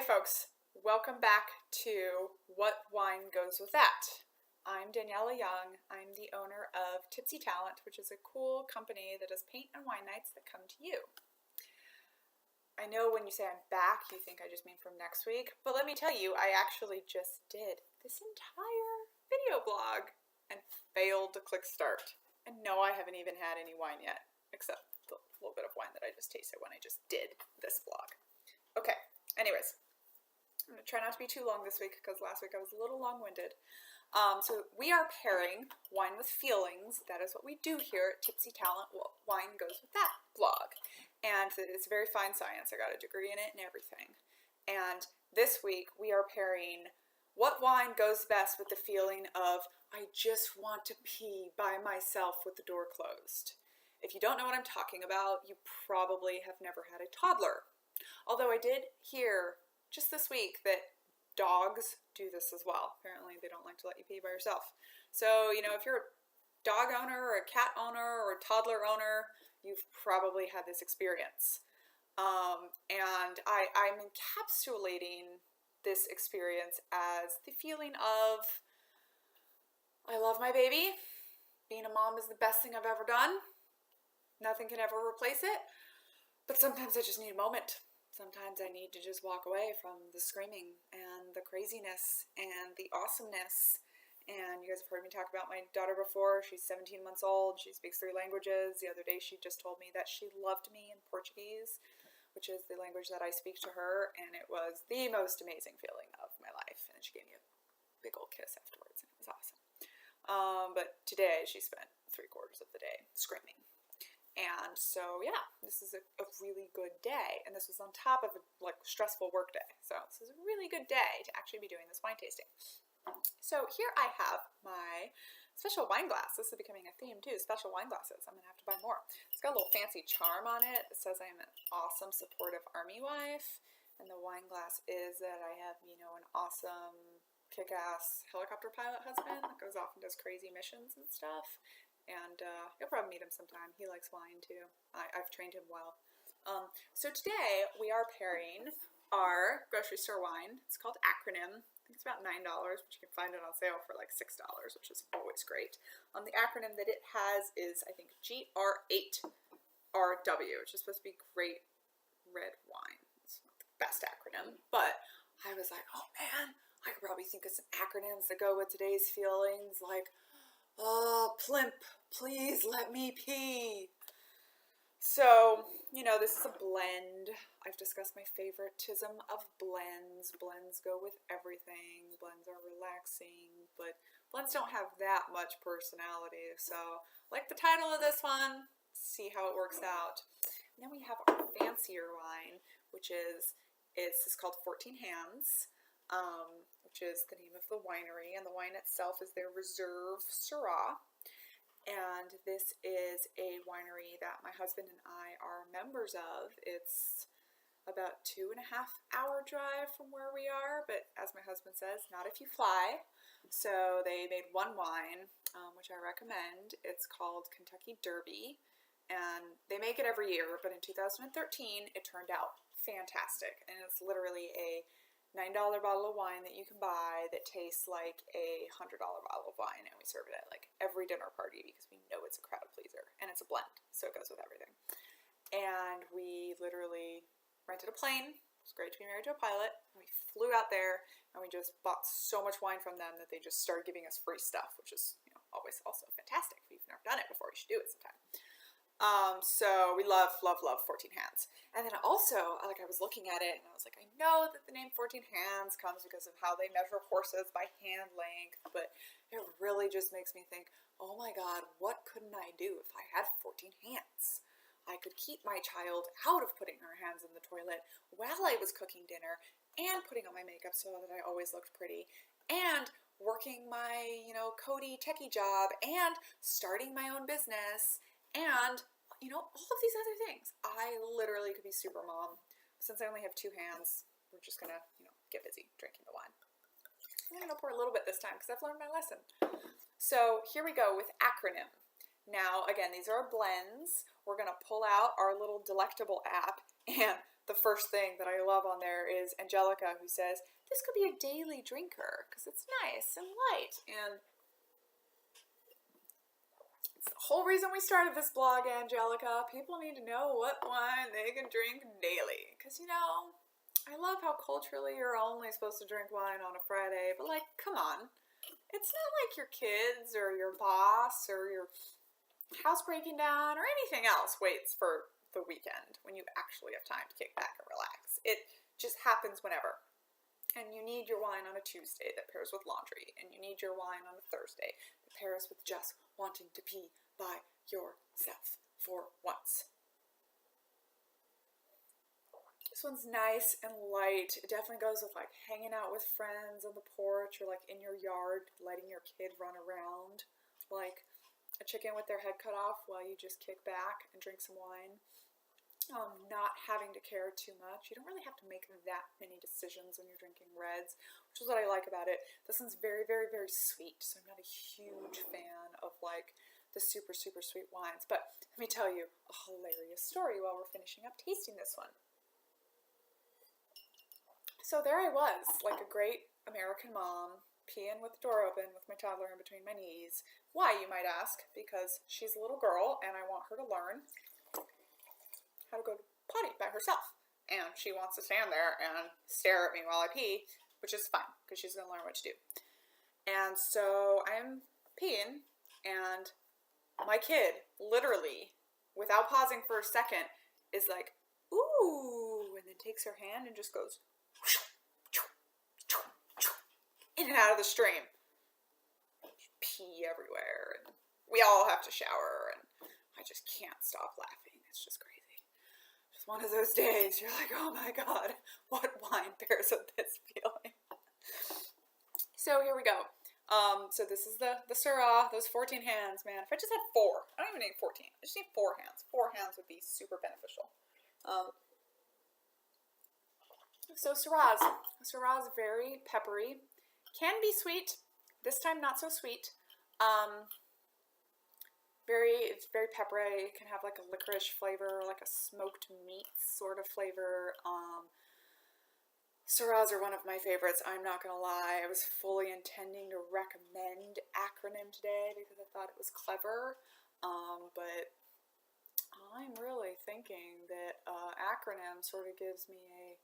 folks, welcome back to What Wine Goes With That. I'm Daniela Young. I'm the owner of Tipsy, which is a cool company that does paint and wine nights that come to you. I know when you say I'm back, you think I just mean from next week, but let me tell you, I actually just did this entire video blog and failed to click start. And no, I haven't even had any wine yet, except the little bit of wine that I just tasted when I just did this vlog. Okay, anyways, I'm going to try not to be too long this week because last week I was a little long-winded. So we are pairing wine with feelings. That is what we do here at Tipsy Talent. Well, wine goes with that blog. And it's very fine science. I got a degree in it and everything. And this week we are pairing what wine goes best with the feeling of, I just want to pee by myself with the door closed. If you don't know what I'm talking about, you probably have never had a toddler. Although I did hear just this week that dogs do this as well. Apparently they don't like to let you pee by yourself. So, you know, if you're a dog owner or a cat owner or a toddler owner, you've probably had this experience. And I'm encapsulating this experience as the feeling of, I love my baby. Being a mom is the best thing I've ever done. Nothing can ever replace it. But sometimes I just need a moment. Sometimes I need to just walk away from the screaming and the craziness and the awesomeness. And you guys have heard me talk about my daughter before. She's 17 months old. She speaks 3 languages. The other day she just told me that she loved me in Portuguese, which is the language that I speak to her. And it was the most amazing feeling of my life. And she gave me a big old kiss afterwards. And it was awesome. But today she spent 3/4 of the day screaming. And so, yeah, this is a really good day. And this was on top of a stressful work day. So this is a really good day to actually be doing this wine tasting. So here I have my special wine glass. This is becoming a theme too, special wine glasses. I'm going to have to buy more. It's got a little fancy charm on it. It says I'm an awesome, supportive army wife. And the wine glass is that I have, you know, an awesome, kick-ass helicopter pilot husband that goes off and does crazy missions and stuff. And you'll probably meet him sometime. He likes wine too. I've trained him well. So today we are pairing our grocery store wine. It's called Acronym. I think it's about $9, but you can find it on sale for like $6, which is always great. The acronym that it has is, I think, GR8RW, which is supposed to be Great Red Wine. It's not the best acronym, but I was like, oh man, I could probably think of some acronyms that go with today's feelings, like, oh, plimp, please let me pee. So, you know, this is a blend. I've discussed my favoritism of blends. Blends go with everything. Blends are relaxing, but blends don't have that much personality. So, like the title of this one, see how it works out. And then we have our fancier wine, which is called 14 Hands. Which is the name of the winery, and the wine itself is their Reserve Syrah. And this is a winery that my husband and I are members of. It's about 2.5-hour drive from where we are, but as my husband says, not if you fly. So they made one wine, which I recommend. It's called Kentucky Derby, and they make it every year, but in 2013 it turned out fantastic, and it's literally a $9 bottle of wine that you can buy that tastes like a $100 bottle of wine, and we serve it at like every dinner party because we know it's a crowd pleaser, and it's a blend, so it goes with everything. And we literally rented a plane. It was great to be married to a pilot. And we flew out there, and we just bought so much wine from them that they just started giving us free stuff, which is, you know, always also fantastic. If you've never done it before, you should do it sometime. So we love 14 Hands. And then also, like, I was looking at it and I was like, I know that the name 14 Hands comes because of how they measure horses by hand length, but it really just makes me think, oh my God, what couldn't I do if I had 14 hands? I could keep my child out of putting her hands in the toilet while I was cooking dinner and putting on my makeup so that I always looked pretty, and working my, you know, Cody techie job, and starting my own business, and, you know, all of these other things. I literally could be super mom. Since I only have 2 hands, we're just gonna, you know, get busy drinking the wine. I'm gonna pour a little bit this time because I've learned my lesson. So here we go with Acronym. Now, again, these are blends. We're gonna pull out our little delectable app and the first thing that I love on there is Angelica, who says, this could be a daily drinker because it's nice and light. And it's the whole reason we started this blog, Angelica. People need to know what wine they can drink daily. Because, you know, I love how culturally you're only supposed to drink wine on a Friday, but like, come on. It's not like your kids or your boss or your house breaking down or anything else waits for the weekend when you actually have time to kick back and relax. It just happens whenever. And you need your wine on a Tuesday that pairs with laundry, and you need your wine on a Thursday that pairs with just wanting to pee by yourself for once. This one's nice and light. It definitely goes with like hanging out with friends on the porch or like in your yard, letting your kid run around like a chicken with their head cut off while you just kick back and drink some wine. Not having to care too much. You don't really have to make that many decisions when you're drinking reds, which is what I like about it. This one's very, very, very sweet, so I'm not a huge fan of like the super, super sweet wines. But let me tell you a hilarious story while we're finishing up tasting this one. So there I was, like a great American mom, peeing with the door open with my toddler in between my knees. Why, you might ask? Because she's a little girl and I want her to learn how to go to potty by herself. And she wants to stand there and stare at me while I pee, which is fine because she's going to learn what to do. And so I'm peeing and my kid literally, without pausing for a second, is like, ooh, and then takes her hand and just goes in and out of the stream. Pee everywhere, and we all have to shower, and I just can't stop laughing. It's just crazy. Just one of those days you're like, oh my god, what wine pairs with this feeling? So here we go. So this is the syrah, those 14 hands, man. If I just had 4, I don't even need 14. I just need 4 hands. 4 hands would be super beneficial. So Syrah's very peppery, can be sweet. This time not so sweet. It's very peppery. It can have like a licorice flavor, like a smoked meat sort of flavor. Syrahs are one of my favorites. I'm not gonna lie. I was fully intending to recommend acronym today because I thought it was clever. But I'm really thinking that acronym sort of gives me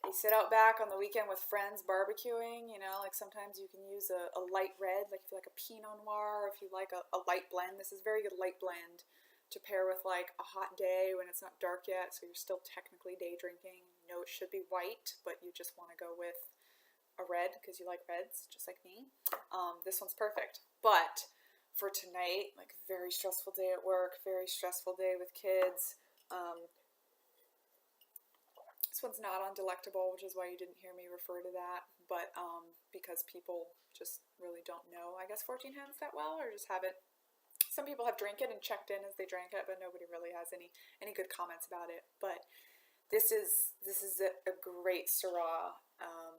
a sit out back on the weekend with friends barbecuing, you know, like sometimes you can use a light red, like if you like a Pinot Noir, or if you like a light blend. This is very good light blend to pair with like a hot day when it's not dark yet, so you're still technically day drinking. You know it should be white, but you just want to go with a red because you like reds, just like me. This one's perfect. But for tonight, like very stressful day at work, very stressful day with kids, this one's not on Delectable, which is why you didn't hear me refer to that, but because people just really don't know, I guess, 14 Hands that well, or just haven't. Some people have drank it and checked in as they drank it, but nobody really has any good comments about it. But this is a great Syrah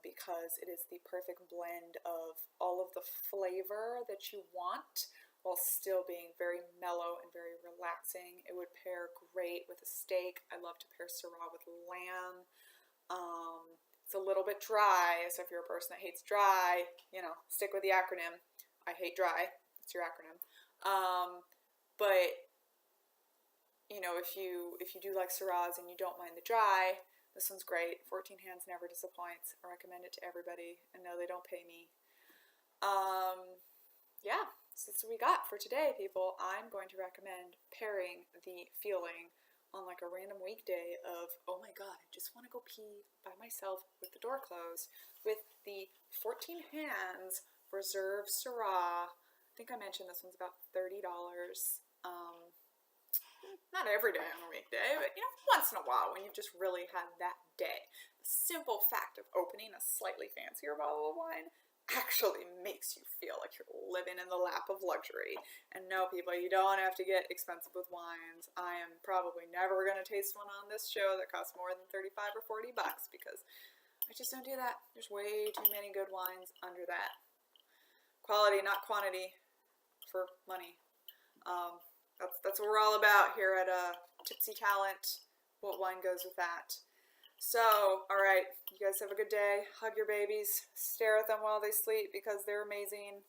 because it is the perfect blend of all of the flavor that you want while still being very mellow and very relaxing. It would pair great with a steak. I love to pair Syrah with lamb. It's a little bit dry, so if you're a person that hates dry, you know, stick with the acronym. I hate dry. It's your acronym. But you know, if you do like Syrahs and you don't mind the dry, this one's great. 14 Hands never disappoints. I recommend it to everybody. And no, they don't pay me. Yeah, so that's what we got for today, people. I'm going to recommend pairing the feeling on like a random weekday of, oh my god, I just want to go pee by myself with the door closed, with the 14 Hands Reserve Syrah. I think I mentioned this one's about $30. Not every day on a weekday, but you know, once in a while when you've just really had that day. The simple fact of opening a slightly fancier bottle of wine actually makes you feel like you're living in the lap of luxury. And no, people, you don't have to get expensive with wines. I am probably never going to taste one on this show that costs more than 35 or 40 bucks because I just don't do that. There's way too many good wines under that. Quality, not quantity, for money. That's what we're all about here at Tipsy Talent. What wine goes with that? So, all right, you guys have a good day. Hug your babies. Stare at them while they sleep because they're amazing.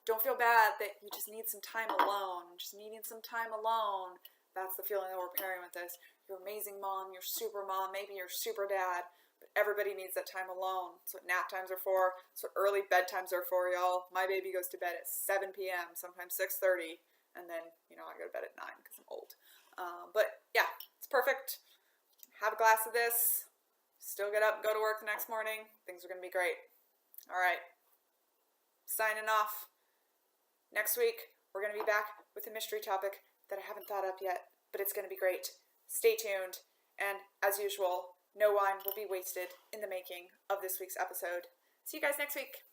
Don't feel bad that you just need some time alone. Just needing some time alone. That's the feeling that we're pairing with this. You're amazing mom. You're super mom. Maybe you're super dad. But everybody needs that time alone. That's what nap times are for. That's what early bedtimes are for, y'all. My baby goes to bed at 7 p.m., sometimes 6:30. And then, I go to bed at 9 because I'm old. But yeah, it's perfect. Have a glass of this. Still get up and go to work the next morning. Things are going to be great. All right. Signing off. Next week, we're going to be back with a mystery topic that I haven't thought up yet, but it's going to be great. Stay tuned. And as usual, no wine will be wasted in the making of this week's episode. See you guys next week.